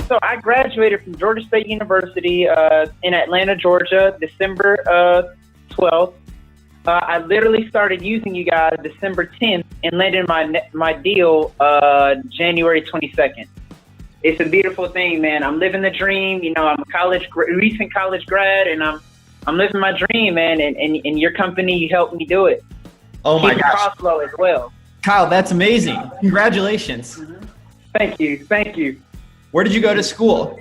So I graduated from Georgia State University in Atlanta, Georgia, December 12th. I literally started using you guys December 10th and landed my deal January 22nd. It's a beautiful thing, man. I'm living the dream. You know, I'm a recent college grad, and I'm living my dream, man. And your company helped me do it. Oh my Keep gosh, cost low as well. Kyle, that's amazing! Congratulations. Mm-hmm. Thank you. Where did you go to school?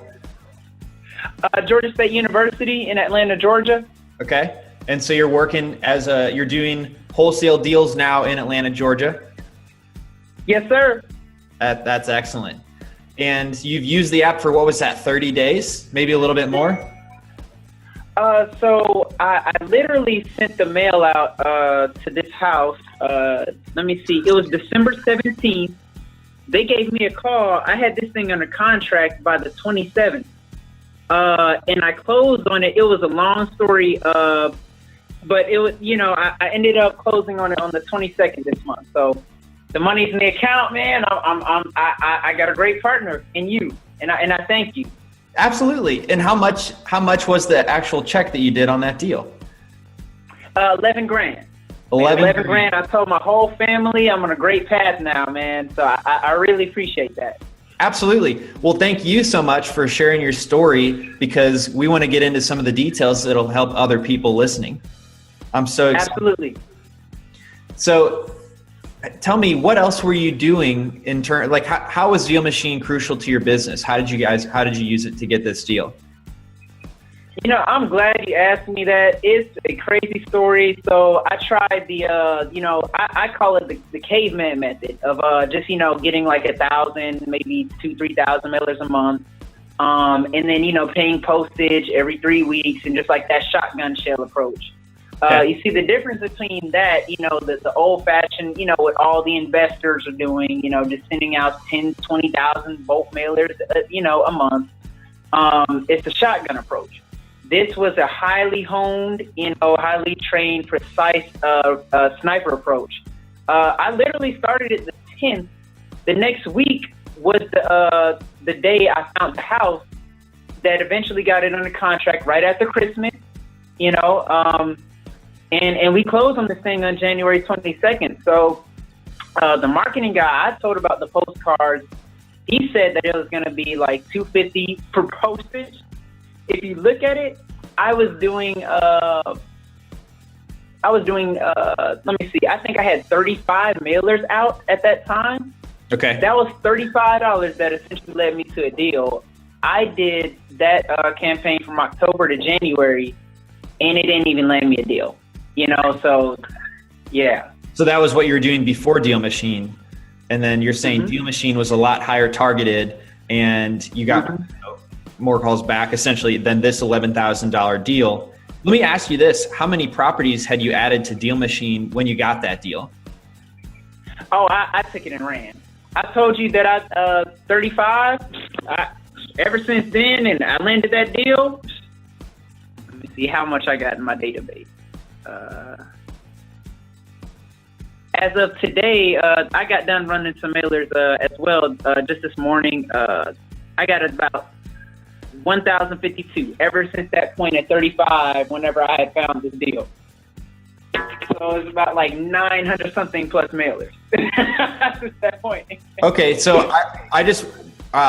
Georgia State University in Atlanta, Georgia. Okay. And so you're working you're doing wholesale deals now in Atlanta, Georgia? Yes, sir. That's excellent. And you've used the app for, what was that, 30 days? Maybe a little bit more? So I literally sent the mail out to this house. Let me see. It was December 17th. They gave me a call. I had this thing under contract by the 27th. And I closed on it. It was a long story. But it was, I ended up closing on it on the 22nd this month. So the money's in the account, man. I got a great partner in you, and I thank you. Absolutely. And how much was the actual check that you did on that deal? 11 grand. 11 grand. I told my whole family I'm on a great path now, man. So I really appreciate that. Absolutely. Well, thank you so much for sharing your story, because we want to get into some of the details that'll help other people listening. I'm so excited. Absolutely. So tell me, what else were you doing in turn? Like, how was DealMachine crucial to your business? How did you use it to get this deal? I'm glad you asked me that. It's a crazy story. So I tried I call it the caveman method of just, getting like 1,000, maybe 2,000-3,000 mailers a month. And then, paying postage every 3 weeks, and just like that shotgun shell approach. Okay. You see the difference between that, the old fashioned, what all the investors are doing, just sending out 10, 20,000 bulk mailers, a month. It's a shotgun approach. This was a highly honed, highly trained, precise sniper approach. I literally started it the 10th. The next week was the day I found the house that eventually got it under contract right after Christmas, and we closed on this thing on January 22nd. So the marketing guy I told about the postcards, he said that it was going to be like $250 per postage. If you look at it, I was doing, let me see, I think I had 35 mailers out at that time. Okay. That was $35 that essentially led me to a deal. I did that campaign from October to January, and it didn't even land me a deal, so yeah. So that was what you were doing before DealMachine. And then you're saying DealMachine was a lot higher targeted, and you got more calls back essentially than this $11,000 deal. Let me ask you this. How many properties had you added to DealMachine when you got that deal? Oh, I took it and ran. I told you that 35. Ever since then, and I landed that deal. Let me see how much I got in my database. As of today, I got done running some mailers as well just this morning. I got about 1,052 ever since that point at 35, whenever I had found this deal. So it was about like 900 something plus mailers at that point. Okay, so I just,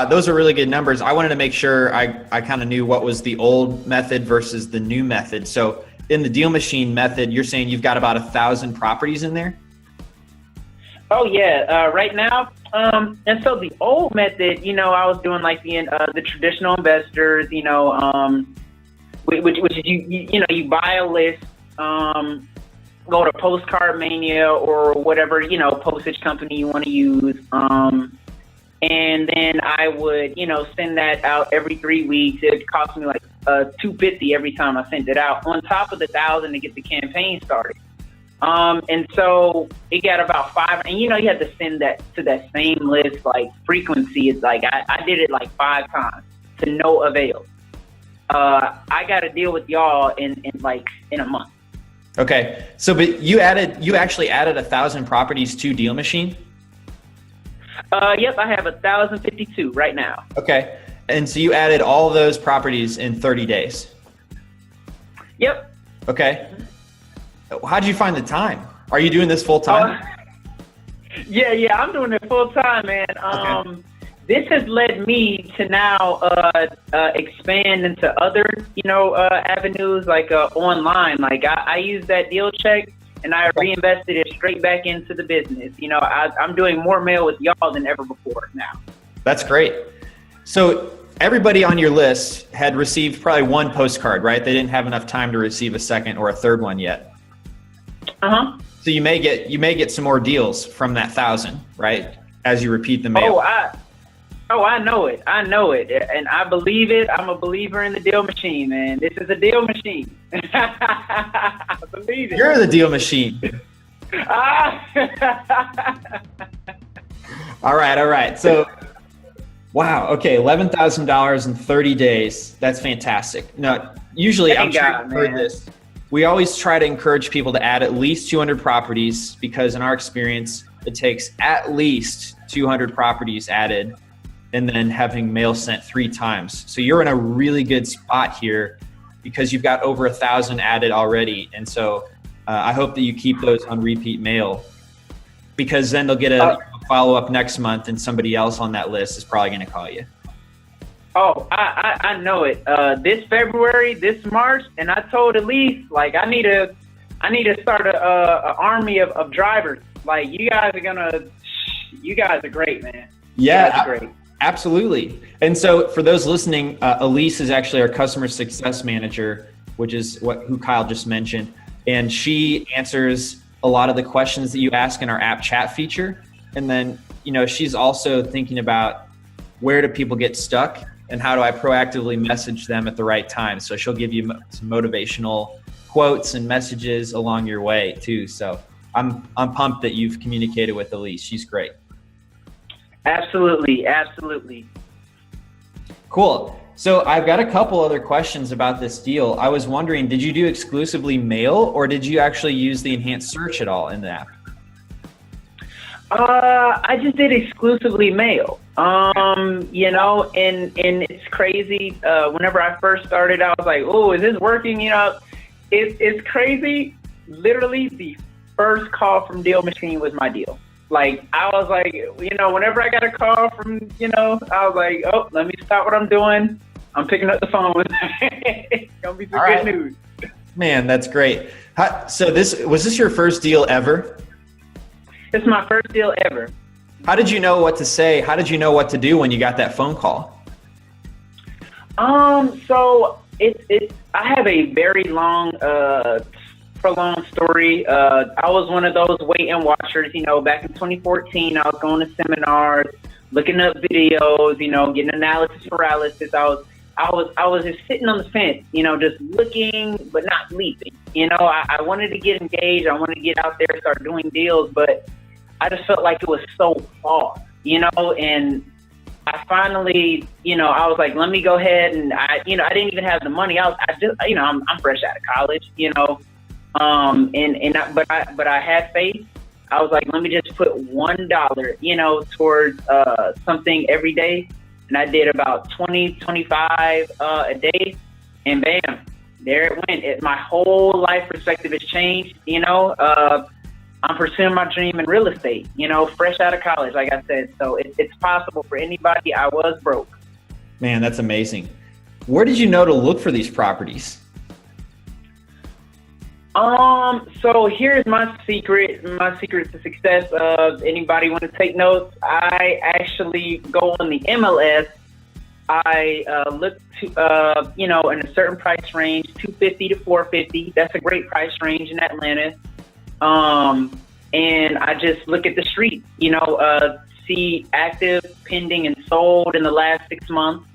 those are really good numbers. I wanted to make sure I kind of knew what was the old method versus the new method. So in the DealMachine method, you're saying you've got about 1,000 properties in there? Oh yeah, right now. And so the old method, I was doing like the traditional investors, which is you buy a list, go to Postcard Mania or whatever, postage company you want to use. And then I would, send that out every 3 weeks. It cost me like $250 every time I sent it out, on top of the 1,000 to get the campaign started. And so it got about 5, and you had to send that to that same list, like frequency. It's like, I did it like 5 times to no avail. I got a deal with y'all in a month. Okay. So, but you actually added 1,000 properties to DealMachine? Yep. I have 1,052 right now. Okay. And so you added all those properties in 30 days. Yep. Okay. How did you find the time? Are you doing this full time? Yeah, I'm doing it full time, man. Okay. This has led me to now expand into other, avenues like online. Like I use that deal check and I reinvested it straight back into the business. I'm doing more mail with y'all than ever before now. That's great. So everybody on your list had received probably one postcard, right? They didn't have enough time to receive a second or a third one yet. Uh-huh. So you may get some more deals from that 1,000, right? As you repeat the mail. I know it. And I believe it. I'm a believer in the deal machine, man. This is a deal machine. I believe it. You're the deal machine. All right. So, wow. Okay. $11,000 in 30 days. That's fantastic. Now, usually I'm sure you've heard this. We always try to encourage people to add at least 200 properties because in our experience, it takes at least 200 properties added and then having mail sent 3 times. So you're in a really good spot here because you've got over 1,000 added already. And so I hope that you keep those on repeat mail because then they'll get a follow-up next month and somebody else on that list is probably going to call you. Oh, I know it. This February, this March, and I told Elise, like, I need to start a army of drivers. Like, you guys are great, man. Yeah, great. Absolutely. And so for those listening, Elise is actually our customer success manager, which is who Kyle just mentioned. And she answers a lot of the questions that you ask in our app chat feature. And then, she's also thinking about where do people get stuck and how do I proactively message them at the right time. So she'll give you some motivational quotes and messages along your way too. So I'm pumped that you've communicated with Elise. She's great. Absolutely. Cool. So I've got a couple other questions about this deal. I was wondering, did you do exclusively mail or did you actually use the enhanced search at all in the app? I just did exclusively mail. And it's crazy. Whenever I first started, I was like, oh, is this working? It's crazy. Literally the first call from DealMachine was my deal. Like, I was like, whenever I got a call from, I was like, oh, let me stop what I'm doing. I'm picking up the phone. It's going to be some good news. Man, that's great. So was this your first deal ever? It's my first deal ever. How did you know what to say? How did you know what to do when you got that phone call? So I have a very long, prolonged story. I was one of those wait and watchers, back in 2014, I was going to seminars, looking up videos, getting analysis paralysis. I was just sitting on the fence, just looking, but not leaping. I wanted to get engaged. I wanted to get out there, start doing deals, but I just felt like it was so far, and I finally, I was like, let me go ahead and I didn't even have the money. I'm fresh out of college, but I had faith. I was like, let me just put $1, towards something every day. And I did about 20, 25 a day, and bam, there it went. My whole life perspective has changed. I'm pursuing my dream in real estate, fresh out of college, like I said. So it's possible for anybody. I was broke. Man, that's amazing. Where did you know to look for these properties? So here's my secret to success. Anybody want to take notes? I actually go on the MLS. I look to, in a certain price range, $250 to $450. That's a great price range in Atlanta. And I just look at the street, see active, pending, and sold in the last 6 months.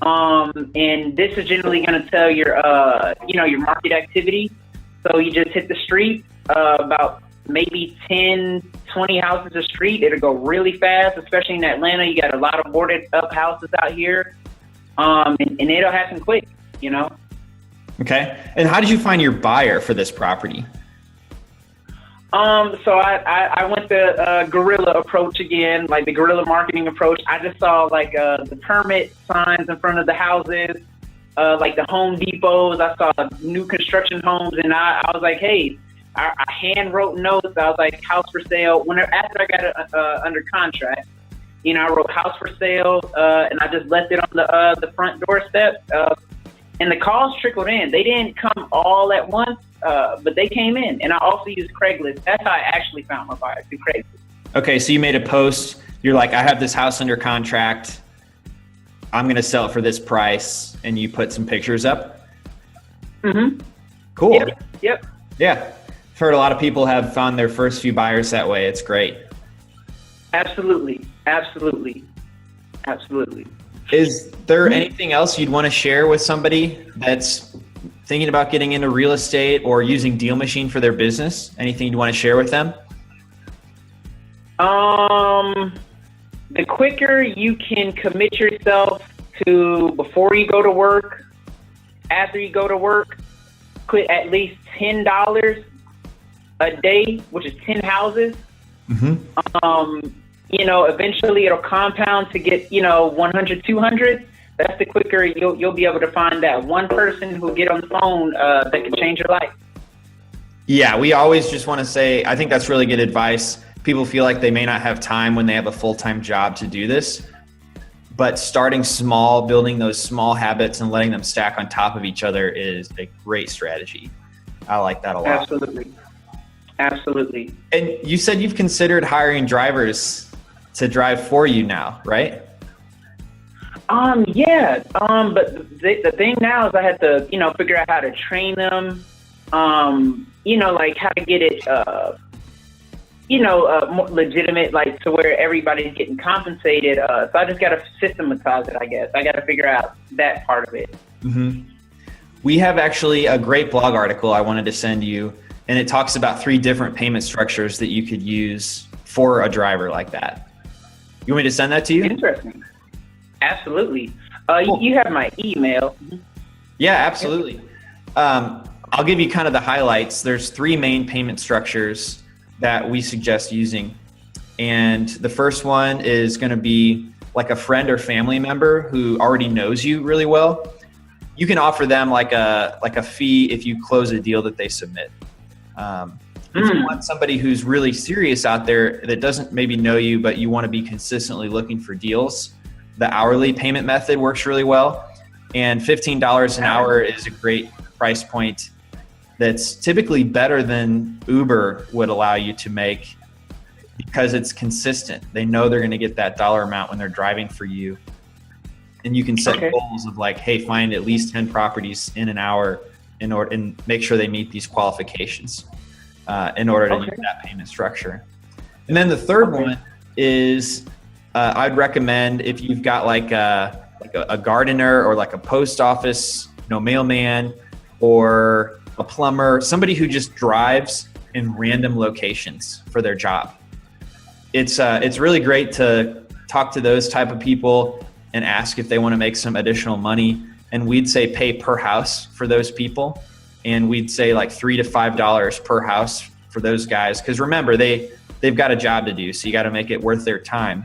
And this is generally going to tell your market activity. So you just hit the street, about maybe 10, 20 houses a street. It'll go really fast, especially in Atlanta. You got a lot of boarded up houses out here. And it'll happen quick, Okay. And how did you find your buyer for this property? So I went the guerrilla approach again, like the guerrilla marketing approach. I just saw like the permit signs in front of the houses, like the Home Depots. I saw new construction homes, and I was like, hey, I hand wrote notes. I was like, house for sale. After I got it under contract, you know, I wrote house for sale, and I just left it on the front doorstep. And the calls trickled in. They didn't come all at once, but they came in. And I also used Craigslist. That's how I actually found my buyers, through Craigslist. Okay, so you made a post. You're like, I have this house under contract. I'm going to sell it for this price. And you put some pictures up? Mm-hmm. Cool. Yep. Yeah. I've heard a lot of people have found their first few buyers that way. It's great. Absolutely. Is there anything else you'd want to share with somebody that's thinking about getting into real estate or using DealMachine for their business? Anything you'd want to share with them? The quicker you can commit yourself to before you go to work, after you go to work, quit at least $10 a day, which is 10 houses. Mm-hmm. You know, eventually it'll compound to get, 100, 200. That's the quicker you'll be able to find that one person who'll get on the phone that can change your life. Yeah, we always just want to say, I think that's really good advice. People feel like they may not have time when they have a full-time job to do this, but starting small, building those small habits and letting them stack on top of each other is a great strategy. I like that a lot. Absolutely. And you said you've considered hiring drivers to drive for you now, right? Yeah. But the thing now is I have to, figure out how to train them, like how to get it, more legitimate, like to where everybody's getting compensated. So I just got to systematize it, I guess. I got to figure out that part of it. Mm-hmm. We have actually a great blog article I wanted to send you, and it talks about 3 different payment structures that you could use for a driver like that. You want me to send that to you? Interesting. Absolutely. Cool. You have my email. Yeah, absolutely. I'll give you kind of the highlights. There's 3 main payment structures that we suggest using. And the first one is going to be like a friend or family member who already knows you really well. You can offer them like a fee if you close a deal that they submit. If you want somebody who's really serious out there that doesn't maybe know you, but you want to be consistently looking for deals, the hourly payment method works really well. And $15 an hour is a great price point that's typically better than Uber would allow you to make because it's consistent. They know they're going to get that dollar amount when they're driving for you. And you can set goals of like, hey, find at least 10 properties in an hour and make sure they meet these qualifications in order to use that payment structure. And then the third one is I'd recommend if you've got like a gardener or like a post office, mailman or a plumber, somebody who just drives in random locations for their job. It's really great to talk to those type of people and ask if they want to make some additional money. And we'd say pay per house for those people. And we'd say like $3 to $5 per house for those guys. Because remember, they've got a job to do, so you got to make it worth their time.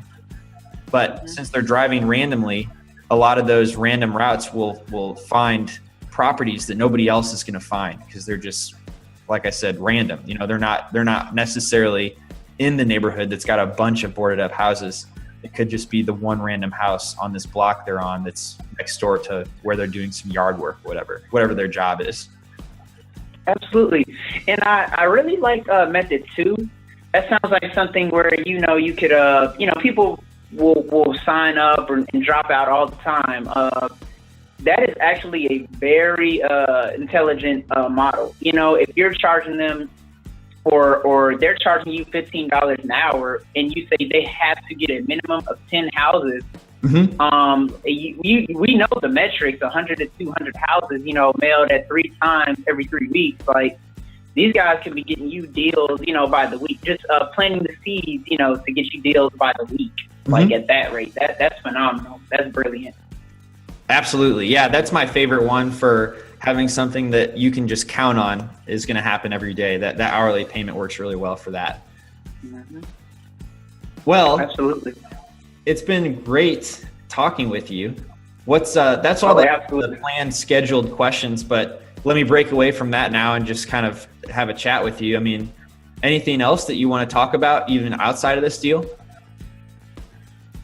But since they're driving randomly, a lot of those random routes will find properties that nobody else is going to find because they're just, like I said, random. They're not necessarily in the neighborhood that's got a bunch of boarded up houses. It could just be the one random house on this block they're on that's next door to where they're doing some yard work, whatever their job is. Absolutely. And I really like method 2. That sounds like something where, you could, people will sign up and drop out all the time. That is actually a very intelligent model. If you're charging them or they're charging you $15 an hour and you say they have to get a minimum of 10 houses, we know the metrics, 100 to 200 houses, mailed at 3 times every 3 weeks. Like, these guys can be getting you deals, by the week, just planting the seeds, to get you deals by the week. Like at that rate, that's phenomenal. That's brilliant. Absolutely. Yeah. That's my favorite one for having something that you can just count on is going to happen every day. That hourly payment works really well for that. Mm-hmm. Well, absolutely. It's been great talking with you. That's all the planned scheduled questions, but let me break away from that now and just kind of have a chat with you. I mean, anything else that you want to talk about even outside of this deal?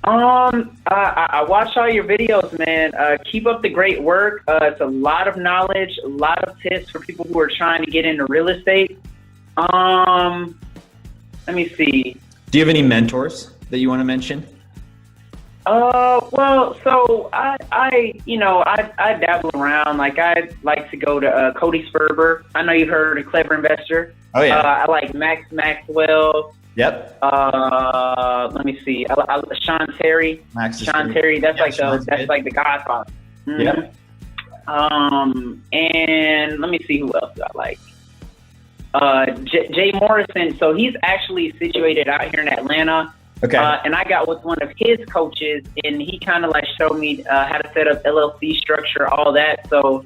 I watch all your videos, man. Keep up the great work. It's a lot of knowledge, a lot of tips for people who are trying to get into real estate. Let me see. Do you have any mentors that you want to mention? Well, so I dabble around. Like, I like to go to Cody Sperber. I know you've heard of Clever Investor. Oh yeah. I like Maxwell. Yep. Let me see. Sean Terry. Sean Terry. That's like the Godfather. Mm-hmm. Yep. And let me see who else do I like. Jay Morrison. So he's actually situated out here in Atlanta. Okay. And I got with one of his coaches, and he kind of like showed me how to set up LLC structure, all that. So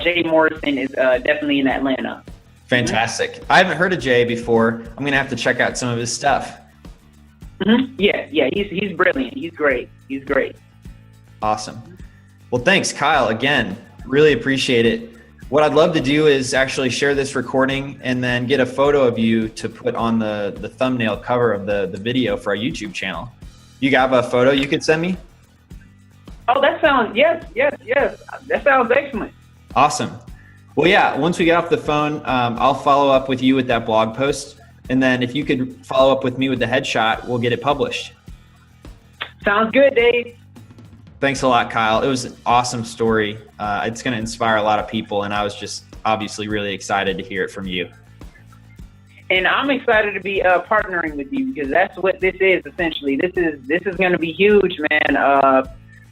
Jay Morrison is definitely in Atlanta. Fantastic. Mm-hmm. I haven't heard of Jay before. I'm going to have to check out some of his stuff. Mm-hmm. Yeah. He's brilliant. He's great. Awesome. Well, thanks, Kyle. Again, really appreciate it. What I'd love to do is actually share this recording and then get a photo of you to put on the thumbnail cover of the video for our YouTube channel. You got a photo you could send me? Oh, that sounds, yes. That sounds excellent. Awesome. Well, yeah, once we get off the phone, I'll follow up with you with that blog post. And then if you could follow up with me with the headshot, we'll get it published. Sounds good, Dave. Thanks a lot, Kyle. It was an awesome story. It's going to inspire a lot of people, and I was just obviously really excited to hear it from you. And I'm excited to be partnering with you, because that's what this is essentially. This is going to be huge, man.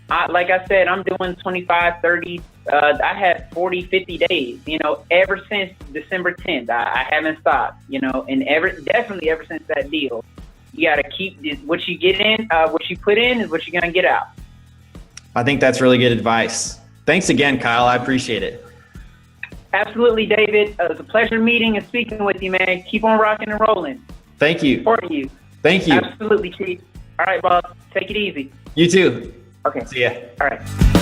Like I said, I'm doing 25, 30. I had 40, 50 days, ever since December 10th. I haven't stopped, and definitely ever since that deal. You got to keep what you get in, what you put in is what you're going to get out. I think that's really good advice. Thanks again, Kyle. I appreciate it. Absolutely, David. It was a pleasure meeting and speaking with you, man. Keep on rocking and rolling. Thank you. Supporting you. Thank you. Absolutely, Chief. All right, boss. Take it easy. You too. Okay. See ya. All right.